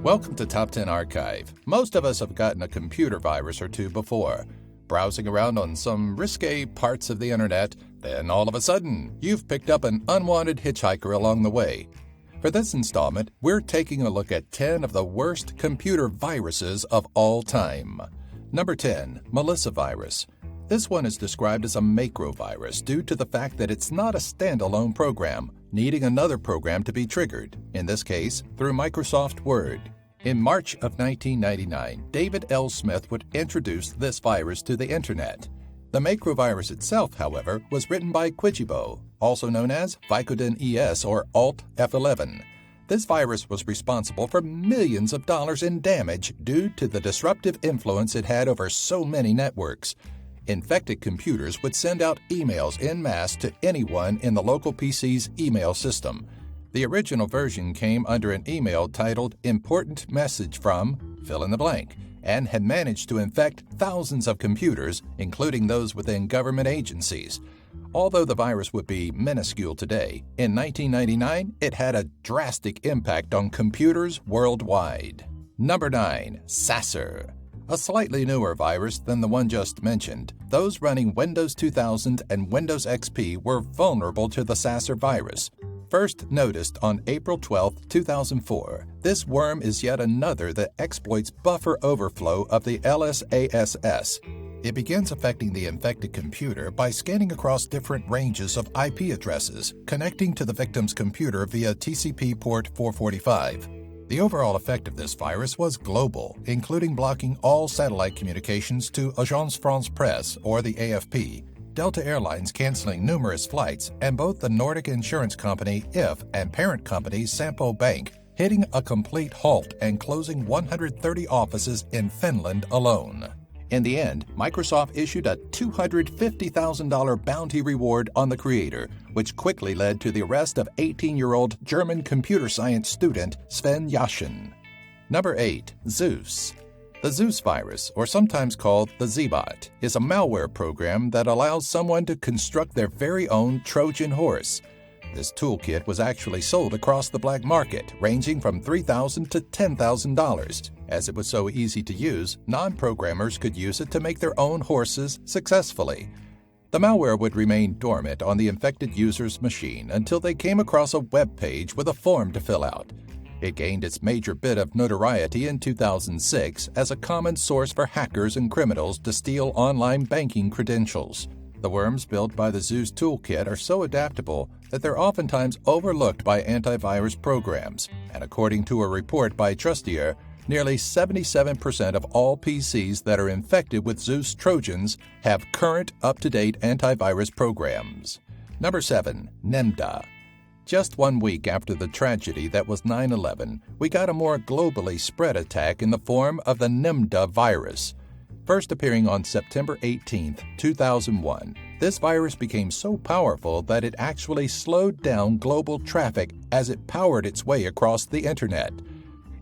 Welcome to Top 10 Archive. Most of us have gotten a computer virus or two before. Browsing around on some risque parts of the internet, then all of a sudden, you've picked up an unwanted hitchhiker along the way. For this installment, we're taking a look at 10 of the worst computer viruses of all time. Number 10, Melissa virus. This one is described as a macrovirus due to the fact that it's not a standalone program, needing another program to be triggered, in this case, through Microsoft Word. In March of 1999, David L. Smith would introduce this virus to the Internet. The macrovirus itself, however, was written by Quijibo, also known as Vicodin ES or Alt F11. This virus was responsible for millions of dollars in damage due to the disruptive influence it had over so many networks. Infected computers would send out emails en masse to anyone in the local PC's email system. The original version came under an email titled Important Message from fill in the blank, and had managed to infect thousands of computers, including those within government agencies. Although the virus would be minuscule today, in 1999 it had a drastic impact on computers worldwide. Number 9. Sasser. A slightly newer virus than the one just mentioned. Those running Windows 2000 and Windows XP were vulnerable to the Sasser virus. First noticed on April 12, 2004, this worm is yet another that exploits buffer overflow of the LSASS. It begins affecting the infected computer by scanning across different ranges of IP addresses, connecting to the victim's computer via TCP port 445. The overall effect of this virus was global, including blocking all satellite communications to Agence France-Presse, or the AFP, Delta Airlines canceling numerous flights, and both the Nordic insurance company IF and parent company Sampo Bank hitting a complete halt and closing 130 offices in Finland alone. In the end, Microsoft issued a $250,000 bounty reward on the creator, which quickly led to the arrest of 18-year-old German computer science student Sven Yaschen. Number 8. Zeus. The Zeus virus, or sometimes called the Z-Bot, is a malware program that allows someone to construct their very own Trojan horse. This toolkit was actually sold across the black market, ranging from $3,000 to $10,000. As it was so easy to use, non-programmers could use it to make their own horses successfully. The malware would remain dormant on the infected user's machine until they came across a web page with a form to fill out. It gained its major bit of notoriety in 2006 as a common source for hackers and criminals to steal online banking credentials. The worms built by the Zeus toolkit are so adaptable that they're oftentimes overlooked by antivirus programs, and according to a report by Trustier, nearly 77% of all PCs that are infected with Zeus Trojans have current, up-to-date antivirus programs. Number 7. Nimda. Just 1 week after the tragedy that was 9/11, we got a more globally spread attack in the form of the Nimda virus. First appearing on September 18, 2001, this virus became so powerful that it actually slowed down global traffic as it powered its way across the Internet.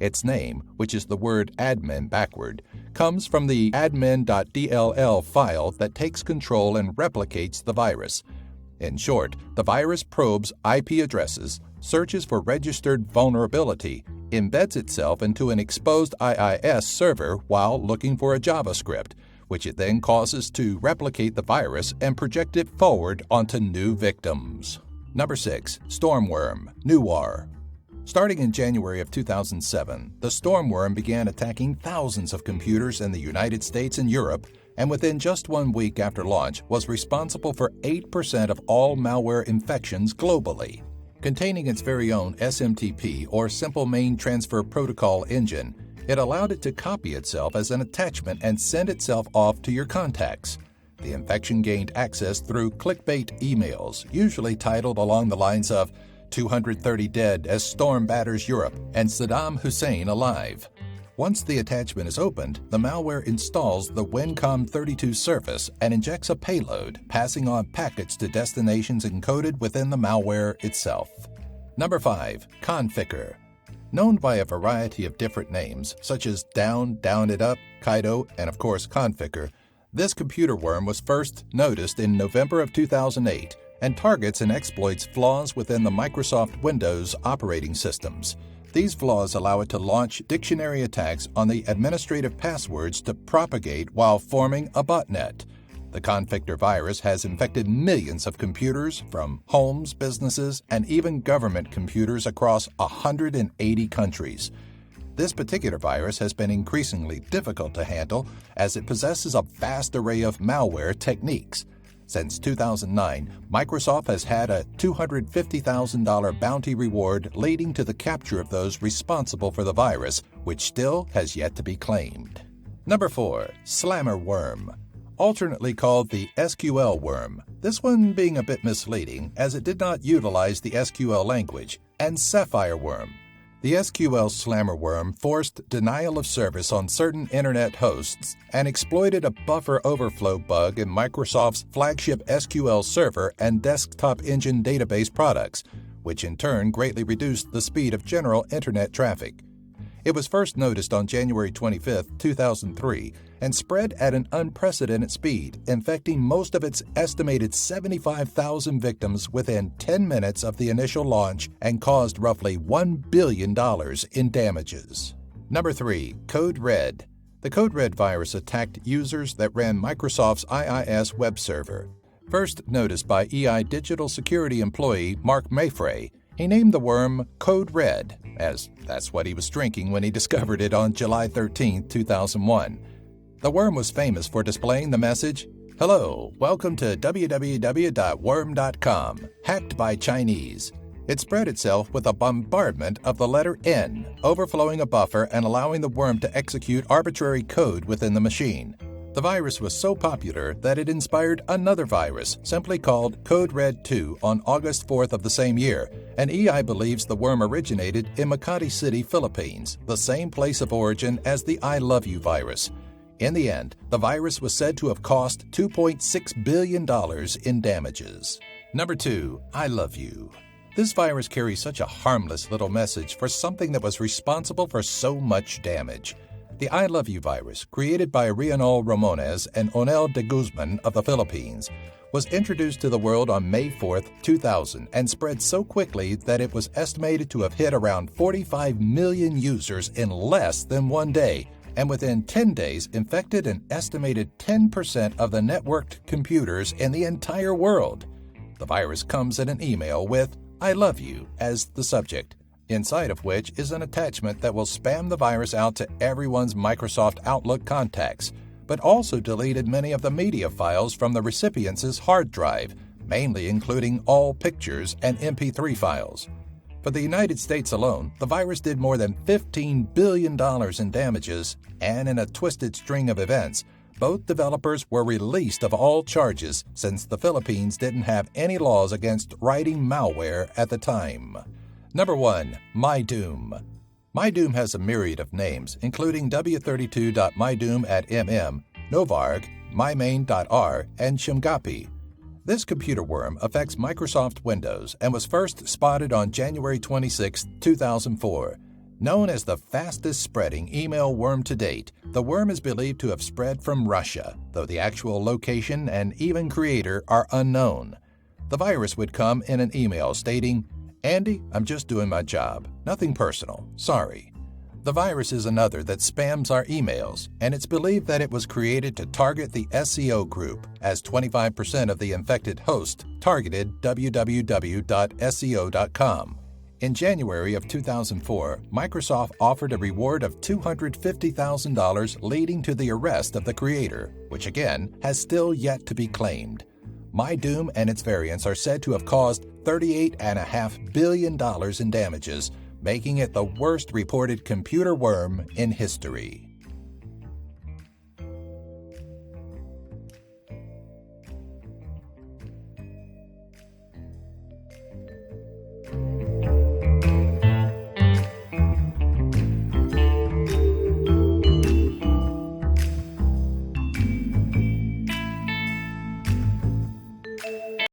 Its name, which is the word admin backward, comes from the admin.dll file that takes control and replicates the virus. In short, the virus probes IP addresses, searches for registered vulnerability, embeds itself into an exposed IIS server while looking for a JavaScript, which it then causes to replicate the virus and project it forward onto new victims. Number 6. Stormworm, Nuwar. Starting in January of 2007, the Stormworm began attacking thousands of computers in the United States and Europe, and within just 1 week after launch was responsible for 8% of all malware infections globally. Containing its very own SMTP, or Simple Main Transfer Protocol engine, it allowed it to copy itself as an attachment and send itself off to your contacts. The infection gained access through clickbait emails, usually titled along the lines of 230 dead as storm batters Europe and Saddam Hussein alive. Once the attachment is opened, the malware installs the WinCom32 surface and injects a payload, passing on packets to destinations encoded within the malware itself. Number 5. Conficker. Known by a variety of different names, such as Down It Up, Kaido, and of course Conficker, this computer worm was first noticed in November of 2008 and targets and exploits flaws within the Microsoft Windows operating systems. These flaws allow it to launch dictionary attacks on the administrative passwords to propagate while forming a botnet. The Conficker virus has infected millions of computers from homes, businesses, and even government computers across 180 countries. This particular virus has been increasingly difficult to handle as it possesses a vast array of malware techniques. Since 2009, Microsoft has had a $250,000 bounty reward leading to the capture of those responsible for the virus, which still has yet to be claimed. Number 4. Slammer worm. Alternately called the SQL worm, this one being a bit misleading as it did not utilize the SQL language, and Sapphire worm. The SQL Slammer worm forced denial of service on certain internet hosts and exploited a buffer overflow bug in Microsoft's flagship SQL Server and desktop engine database products, which in turn greatly reduced the speed of general internet traffic. It was first noticed on January 25, 2003, and spread at an unprecedented speed, infecting most of its estimated 75,000 victims within 10 minutes of the initial launch and caused roughly $1 billion in damages. Number 3. Code Red. The Code Red virus attacked users that ran Microsoft's IIS web server. First noticed by EI digital security employee Mark Mayfrey, he named the worm Code Red, as that's what he was drinking when he discovered it on July 13, 2001. The worm was famous for displaying the message, "Hello, welcome to www.worm.com, hacked by Chinese." It spread itself with a bombardment of the letter N, overflowing a buffer and allowing the worm to execute arbitrary code within the machine. The virus was so popular that it inspired another virus, simply called Code Red 2, on August 4th of the same year, and EI believes the worm originated in Makati City, Philippines, the same place of origin as the ILOVEYOU virus. In the end, the virus was said to have cost $2.6 billion in damages. Number 2. I Love You. This virus carries such a harmless little message for something that was responsible for so much damage. The I Love You virus, created by Rionel Ramones and Onel de Guzman of the Philippines, was introduced to the world on May 4, 2000, and spread so quickly that it was estimated to have hit around 45 million users in less than 1 day, and within 10 days infected an estimated 10% of the networked computers in the entire world. The virus comes in an email with "I love you" as the subject, inside of which is an attachment that will spam the virus out to everyone's Microsoft Outlook contacts, but also deleted many of the media files from the recipient's hard drive, mainly including all pictures and MP3 files. For the United States alone, the virus did more than $15 billion in damages, and in a twisted string of events, both developers were released of all charges since the Philippines didn't have any laws against writing malware at the time. Number 1. MyDoom. MyDoom has a myriad of names, including w32.mydoom@mm, Novarg, mymain.r, and Shimgapi. This computer worm affects Microsoft Windows and was first spotted on January 26, 2004. Known as the fastest-spreading email worm to date, the worm is believed to have spread from Russia, though the actual location and even creator are unknown. The virus would come in an email stating, "Andy, I'm just doing my job. Nothing personal. Sorry." The virus is another that spams our emails, and it's believed that it was created to target the SEO group, as 25% of the infected hosts targeted www.seo.com. In January of 2004, Microsoft offered a reward of $250,000, leading to the arrest of the creator, which again has still yet to be claimed. MyDoom and its variants are said to have caused $38.5 billion in damages, making it the worst reported computer worm in history.